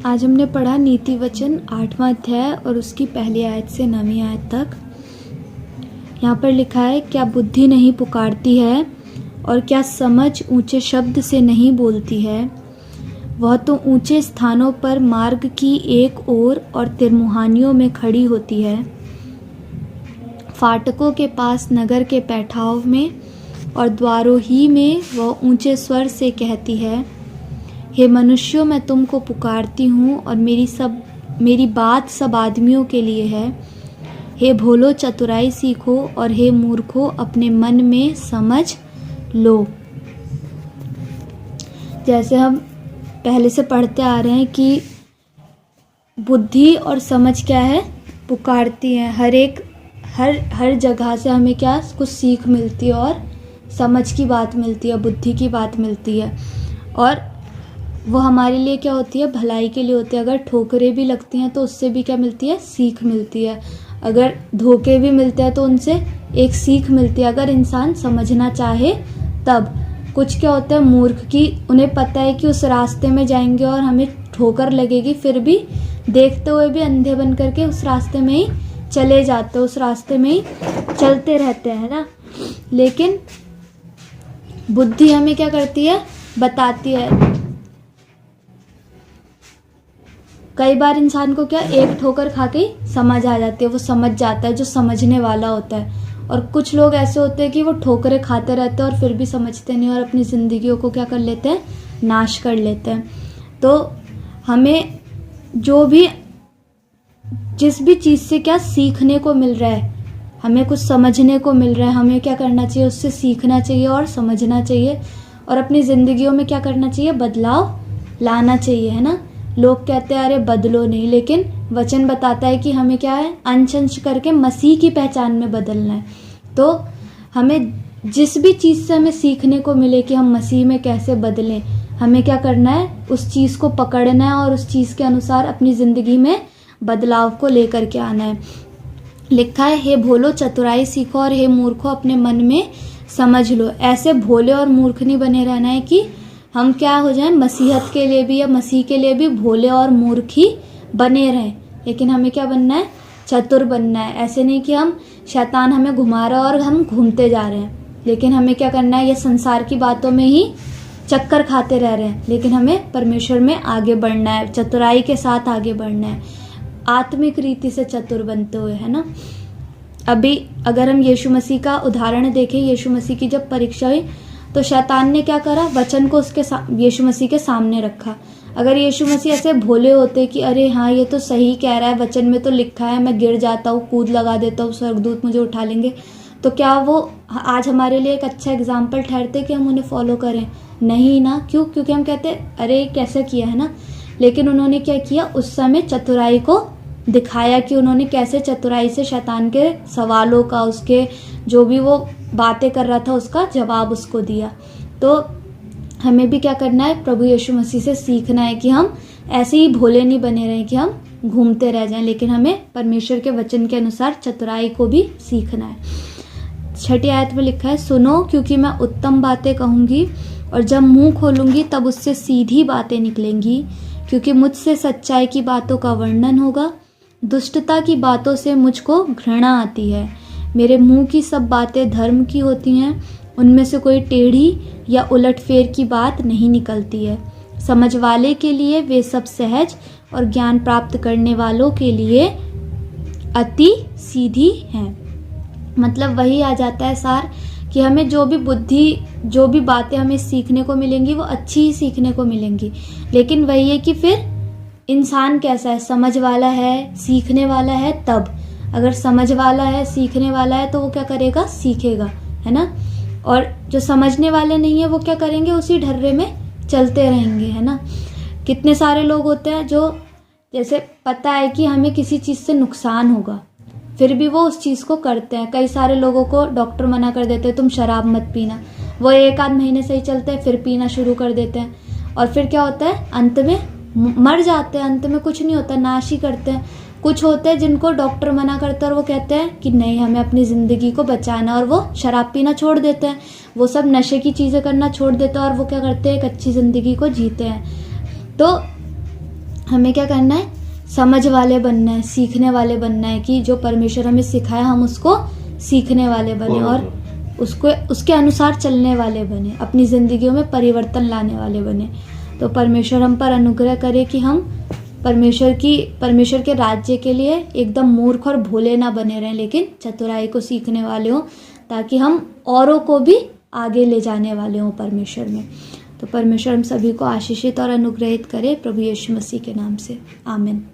आज हमने पढ़ा नीति वचन 8वां अध्याय और उसकी पहली आयत से 9वीं आयत तक। यहाँ पर लिखा है, क्या बुद्धि नहीं पुकारती है और क्या समझ ऊंचे शब्द से नहीं बोलती है। वह तो ऊंचे स्थानों पर मार्ग की एक ओर और तिरमुहानियों में खड़ी होती है, फाटकों के पास नगर के पैठाव में और द्वारों ही में वह ऊंचे स्वर से कहती है, हे मनुष्यों, मैं तुमको पुकारती हूँ और मेरी बात सब आदमियों के लिए है। हे भोलो, चतुराई सीखो और हे मूर्खों, अपने मन में समझ लो। जैसे हम पहले से पढ़ते आ रहे हैं कि बुद्धि और समझ क्या है, पुकारती है। हर जगह से हमें क्या कुछ सीख मिलती है और समझ की बात मिलती है, बुद्धि की बात मिलती है, और वो हमारे लिए क्या होती है, भलाई के लिए होती है। अगर ठोकरें भी लगती हैं तो उससे भी क्या मिलती है, सीख मिलती है। अगर धोखे भी मिलते हैं तो उनसे एक सीख मिलती है, अगर इंसान समझना चाहे तब। कुछ क्या होता है मूर्ख की, उन्हें पता है कि उस रास्ते में जाएंगे और हमें ठोकर लगेगी, फिर भी देखते हुए भी अंधे बन करके उस रास्ते में ही चले जाते, उस रास्ते में ही चलते रहते हैं ना। लेकिन बुद्धि हमें क्या करती है, बताती है। कई बार इंसान को क्या एक ठोकर खा के समझ आ जाती है, वो समझ जाता है, जो समझने वाला होता है। और कुछ लोग ऐसे होते हैं कि वो ठोकरें खाते रहते हैं और फिर भी समझते नहीं और अपनी जिंदगियों को क्या कर लेते हैं, नाश कर लेते हैं। तो हमें जिस भी चीज से क्या सीखने को मिल रहा है, हमें कुछ समझने को मिल रहा है, हमें क्या करना चाहिए, उससे सीखना चाहिए और समझना चाहिए और अपनी जिंदगियों में क्या करना चाहिए, बदलाव लाना चाहिए, है ना। लोग कहते हैं अरे बदलो नहीं, लेकिन वचन बताता है कि हमें क्या है, अंश अंश करके मसीह की पहचान में बदलना है। तो हमें जिस भी चीज से हमें सीखने को मिले कि हम मसीह में कैसे बदलें, हमें क्या करना है, उस चीज को पकड़ना है और उस चीज के अनुसार अपनी जिंदगी में बदलाव को लेकर के आना है। लिखा है, हे भोलो, चतुराई सीखो और हे मूर्खो, अपने मन में समझ लो। ऐसे भोले और मूर्ख नहीं बने रहना है कि हम क्या हो जाएं, मसीहत के लिए भी या मसीह के लिए भी भोले और मूर्ख ही बने रहें। लेकिन हमें क्या बनना है, चतुर बनना है। ऐसे नहीं कि हम शैतान हमें घुमा रहा है और हम घूमते जा रहे हैं, लेकिन हमें क्या करना है, ये संसार की बातों में ही चक्कर खाते रह रहे हैं। लेकिन हमें परमेश्वर में आगे बढ़ना है, चतुराई के साथ आगे बढ़ना है, आत्मिक रीति से चतुर बनते हुए, है ना। अभी अगर हम यीशु मसीह का उदाहरण देखें, यीशु मसीह की जब परीक्षा हुई तो शैतान ने क्या करा, वचन को यीशु मसीह के सामने रखा। अगर यीशु मसीह ऐसे भोले होते कि अरे हाँ ये तो सही कह रहा है, वचन में तो लिखा है, मैं गिर जाता हूँ, कूद लगा देता हूँ, स्वर्गदूत मुझे उठा लेंगे, तो क्या वो आज हमारे लिए एक अच्छा एग्जाम्पल ठहरते कि हम उन्हें फॉलो करें? नहीं ना। क्यों? क्योंकि हम कहते अरे कैसे किया, है ना। लेकिन उन्होंने क्या किया, उस समय चतुराई को दिखाया कि उन्होंने कैसे चतुराई से शैतान के सवालों का, उसके जो भी वो बातें कर रहा था, उसका जवाब उसको दिया। तो हमें भी क्या करना है, प्रभु यीशु मसीह से सीखना है कि हम ऐसे ही भोले नहीं बने रहें कि हम घूमते रह जाएं, लेकिन हमें परमेश्वर के वचन के अनुसार चतुराई को भी सीखना है। 6ठी आयत में लिखा है, सुनो, क्योंकि मैं उत्तम बातें कहूंगी और जब मुंह खोलूंगी तब उससे सीधी बातें निकलेंगी, क्योंकि मुझसे सच्चाई की बातों का वर्णन होगा, दुष्टता की बातों से मुझको घृणा आती है। मेरे मुंह की सब बातें धर्म की होती हैं, उनमें से कोई टेढ़ी या उलटफेर की बात नहीं निकलती है। समझ वाले के लिए वे सब सहज और ज्ञान प्राप्त करने वालों के लिए अति सीधी हैं। मतलब वही आ जाता है सार कि हमें जो भी बुद्धि, जो भी बातें हमें सीखने को मिलेंगी वो अच्छी ही सीखने को मिलेंगी। लेकिन वही है कि फिर इंसान कैसा है, समझ वाला है, सीखने वाला है। तब अगर समझ वाला है, सीखने वाला है, तो वो क्या करेगा, सीखेगा, है ना। और जो समझने वाले नहीं है वो क्या करेंगे, उसी ढर्रे में चलते रहेंगे, है ना। कितने सारे लोग होते हैं जो जैसे पता है कि हमें किसी चीज से नुकसान होगा, फिर भी वो उस चीज को करते हैं। कई सारे लोगों को डॉक्टर मना कर देते हैं, तुम शराब मत पीना, वो 1 आध महीने सही चलते हैं, फिर पीना शुरू कर देते हैं, और फिर क्या होता है, अंत में मर जाते हैं, अंत में कुछ नहीं होता, नाश ही करते हैं। कुछ होते हैं जिनको डॉक्टर मना करते हैं और वो कहते हैं कि नहीं, हमें अपनी जिंदगी को बचाना, और वो शराब पीना छोड़ देते हैं, वो सब नशे की चीजें करना छोड़ देते हैं और वो क्या करते हैं, एक अच्छी जिंदगी को जीते हैं। तो हमें क्या करना है, समझ वाले बनना है, सीखने वाले बनना है कि जो परमेश्वर हमें सिखाया हम उसको सीखने वाले बने और उसको उसके अनुसार चलने वाले बने, अपनी जिंदगियों में परिवर्तन लाने वाले बने। तो परमेश्वर हम पर अनुग्रह करे कि हम परमेश्वर के राज्य के लिए एकदम मूर्ख और भोले ना बने रहें, लेकिन चतुराई को सीखने वाले हों, ताकि हम औरों को भी आगे ले जाने वाले हों परमेश्वर में। तो परमेश्वर हम सभी को आशीषित और अनुग्रहित करे, प्रभु यीशु मसीह के नाम से, आमीन।